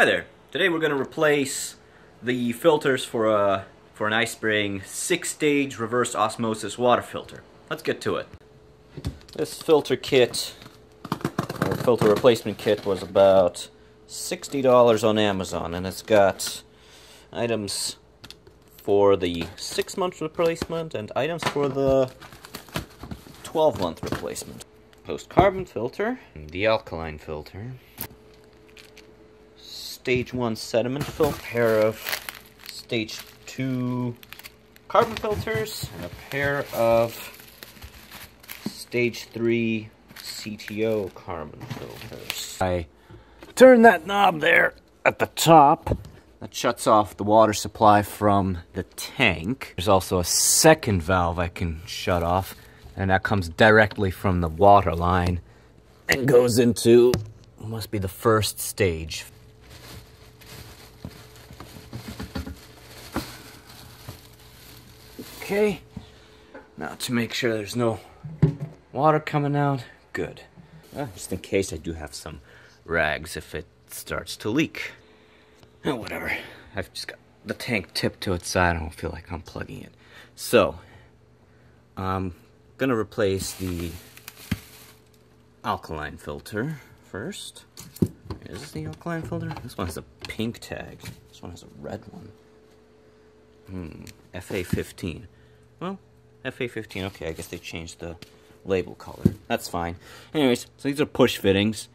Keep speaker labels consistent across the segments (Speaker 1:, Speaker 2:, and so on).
Speaker 1: Hi there. Today we're going to replace the filters for an iSpring 6-stage reverse osmosis water filter. Let's get to it. This filter kit, or filter replacement kit, was about $60 on Amazon, and it's got items for the 6-month replacement and items for the 12-month replacement. Post-carbon filter, the alkaline filter, Stage 1 sediment filter, a pair of Stage 2 carbon filters, and a pair of Stage 3 CTO carbon filters. I turn that knob there at the top. That shuts off the water supply from the tank. There's also a second valve I can shut off, and that comes directly from the water line and goes into, must be the first stage. Okay, now to make sure there's no water coming out, good. Just in case I do have some rags if it starts to leak. Oh, whatever. I've just got the tank tipped to its side. I don't feel like unplugging it. So, I'm gonna replace the alkaline filter first. Is this the alkaline filter? This one has a pink tag. This one has a red one. FA15. Well, FA15, okay, I guess they changed the label color. That's fine. Anyways, so these are push fittings.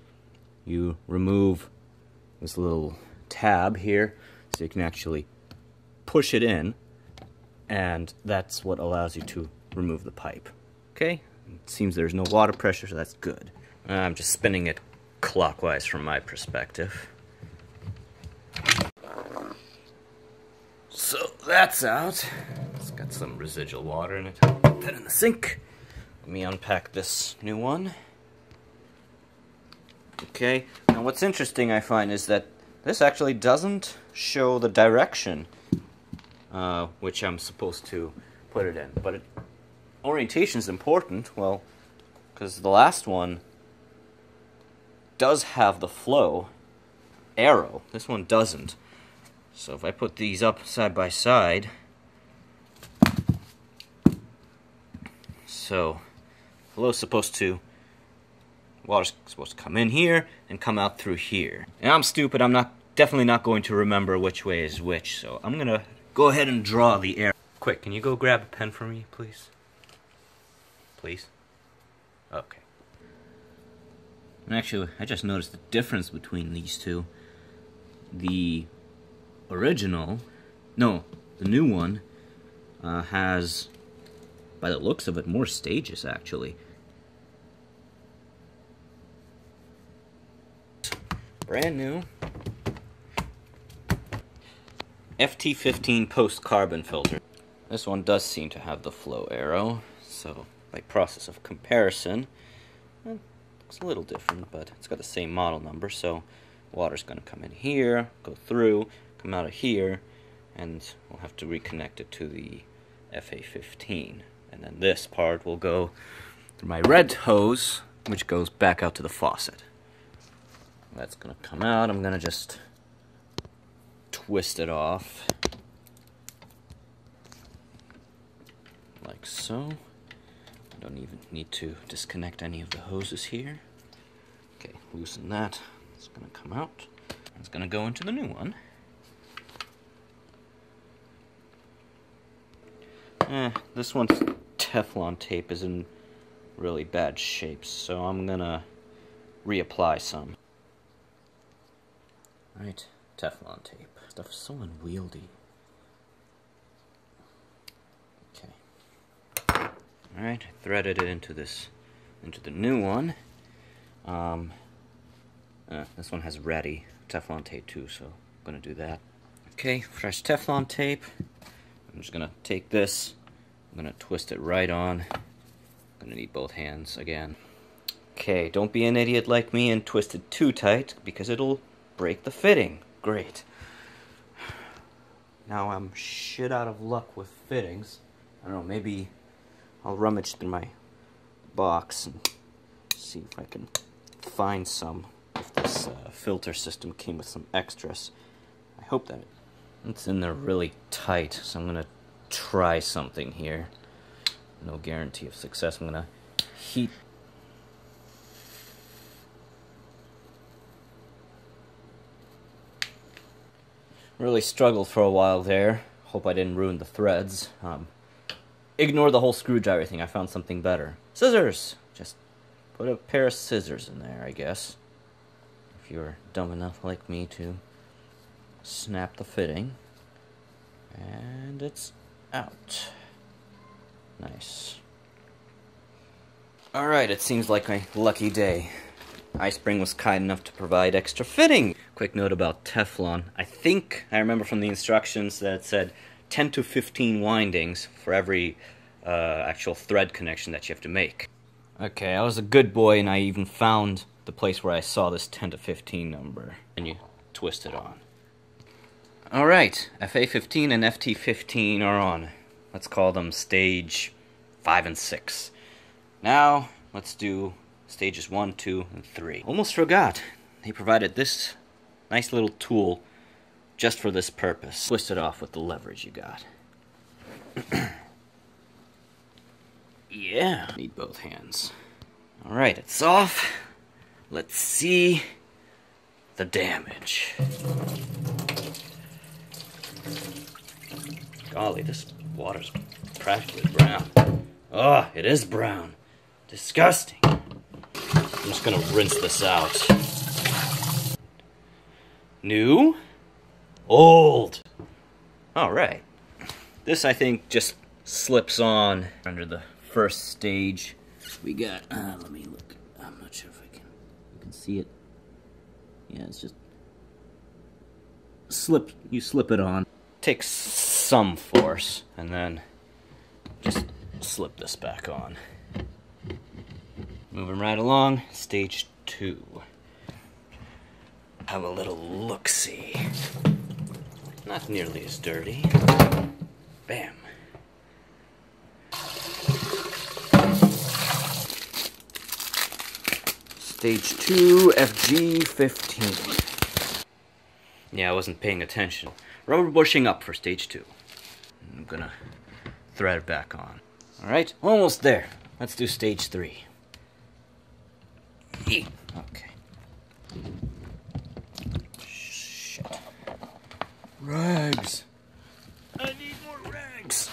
Speaker 1: You remove this little tab here so you can actually push it in, and that's what allows you to remove the pipe. Okay? It seems there's no water pressure, so that's good. I'm just spinning it clockwise from my perspective. So that's out. It's got some residual water in it. Put that in the sink. Let me unpack this new one. Okay, now what's interesting I find is that this actually doesn't show the direction which I'm supposed to put it in. But orientation is important, well, because the last one does have the flow arrow. This one doesn't. So if I put these up side by side, so flow's supposed to, water's supposed to come in here and come out through here. And I'm stupid, I'm definitely not going to remember which way is which, so I'm gonna go ahead and draw the arrow. Quick, can you go grab a pen for me, please? Please? Okay. And actually, I just noticed the difference between these two. The original, no, the new one has, by the looks of it, more stages actually. Brand new FT15 post-carbon filter. This one does seem to have the flow arrow, so by process of comparison, it looks a little different, but it's got the same model number, so water's going to come in here, go through, come out of here, and we'll have to reconnect it to the FA15. And then this part will go through my red hose, which goes back out to the faucet. That's going to come out. I'm going to just twist it off. Like so. I don't even need to disconnect any of the hoses here. Okay, loosen that. It's going to come out. It's going to go into the new one. This one's Teflon tape is in really bad shape, so I'm gonna reapply some. Alright, Teflon tape. Stuff's so unwieldy. Okay. Alright, I threaded it into the new one. This one has ready Teflon tape too, so I'm gonna do that. Okay, fresh Teflon tape. I'm just gonna take this, I'm gonna twist it right on. I'm gonna need both hands again. Okay, don't be an idiot like me and twist it too tight, because it'll break the fitting. Great. Now I'm shit out of luck with fittings. I don't know, maybe I'll rummage through my box and see if I can find some. If the this filter system came with some extras. I hope that it's in there really tight, so I'm gonna try something here. No guarantee of success. I'm gonna heat. Really struggled for a while there. Hope I didn't ruin the threads. Ignore the whole screwdriver thing. I found something better. Scissors! Just put a pair of scissors in there, I guess. If you're dumb enough like me to snap the fitting. And it's out. Nice. Alright, it seems like a lucky day. iSpring was kind enough to provide extra fitting. Quick note about Teflon. I think I remember from the instructions that it said 10 to 15 windings for every actual thread connection that you have to make. Okay, I was a good boy and I even found the place where I saw this 10 to 15 number. And you twist it on. Alright, FA15 and FT15 are on. Let's call them stage 5 and 6. Now, let's do stages 1, 2, and 3. Almost forgot. They provided this nice little tool just for this purpose. Twist it off with the leverage you got. Yeah. Need both hands. Alright, it's off. Let's see the damage. Golly, this water's practically brown. Oh, it is brown. Disgusting. I'm just gonna rinse this out. New? Old. Alright. This, I think, just slips on under the first stage. We got, let me look. I'm not sure if you can see it. Yeah, it's just you slip it on. Takes some force, and then just slip this back on. Moving right along, stage 2. Have a little look-see. Not nearly as dirty. Bam. Stage 2, FG15. Yeah, I wasn't paying attention. Rubber bushing up for stage 2. I'm gonna thread it back on. Alright, almost there. Let's do stage 3. Okay. Shit. Rags. I need more rags.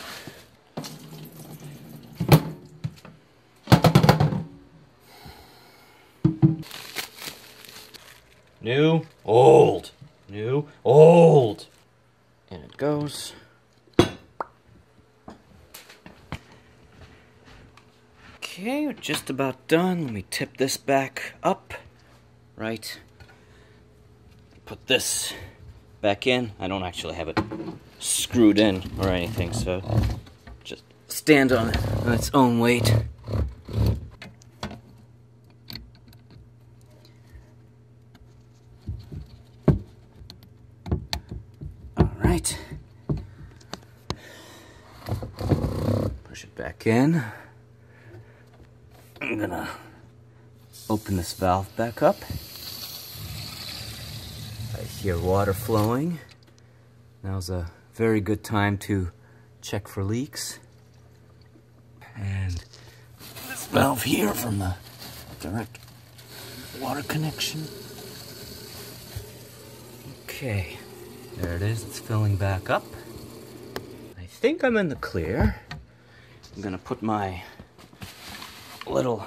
Speaker 1: New, old. New, old. And it goes. Okay, we're just about done. Let me tip this back up. Right. Put this back in. I don't actually have it screwed in or anything, so just stand on it on its own weight. Alright. Push it back in. I'm gonna open this valve back up. I hear water flowing. Now's a very good time to check for leaks. And this valve here from the direct water connection. Okay, there it is. It's filling back up. I think I'm in the clear. I'm gonna put my little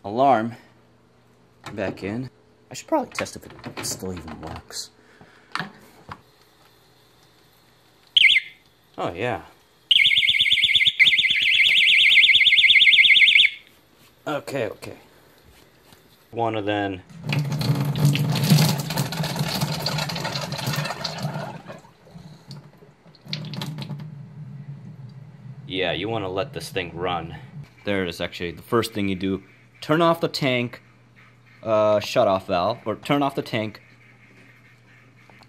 Speaker 1: alarm back in. I should probably test if it still even works. Oh yeah. Okay. Wanna then yeah, you wanna let this thing run. There it is, actually. The first thing you do, turn off the tank shut-off valve, or turn off the tank,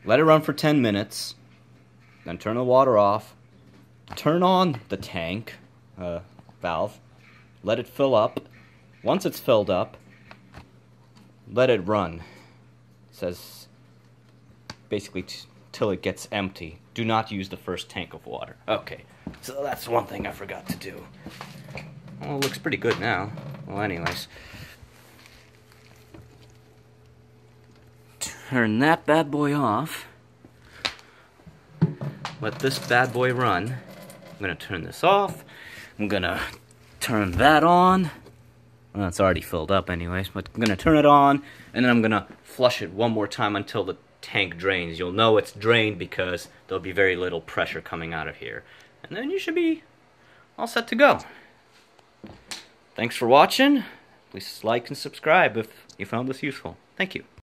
Speaker 1: let it run for 10 minutes, then turn the water off, turn on the tank valve, let it fill up. Once it's filled up, let it run. says basically till it gets empty. Do not use the first tank of water. Okay, so that's one thing I forgot to do. Well, it looks pretty good now. Well, anyways. Turn that bad boy off. Let this bad boy run. I'm gonna turn this off. I'm gonna turn that on. Well, it's already filled up anyways, but I'm gonna turn it on, and then I'm gonna flush it one more time until the tank drains. You'll know it's drained because there'll be very little pressure coming out of here. And then you should be all set to go. Thanks for watching. Please like and subscribe if you found this useful. Thank you.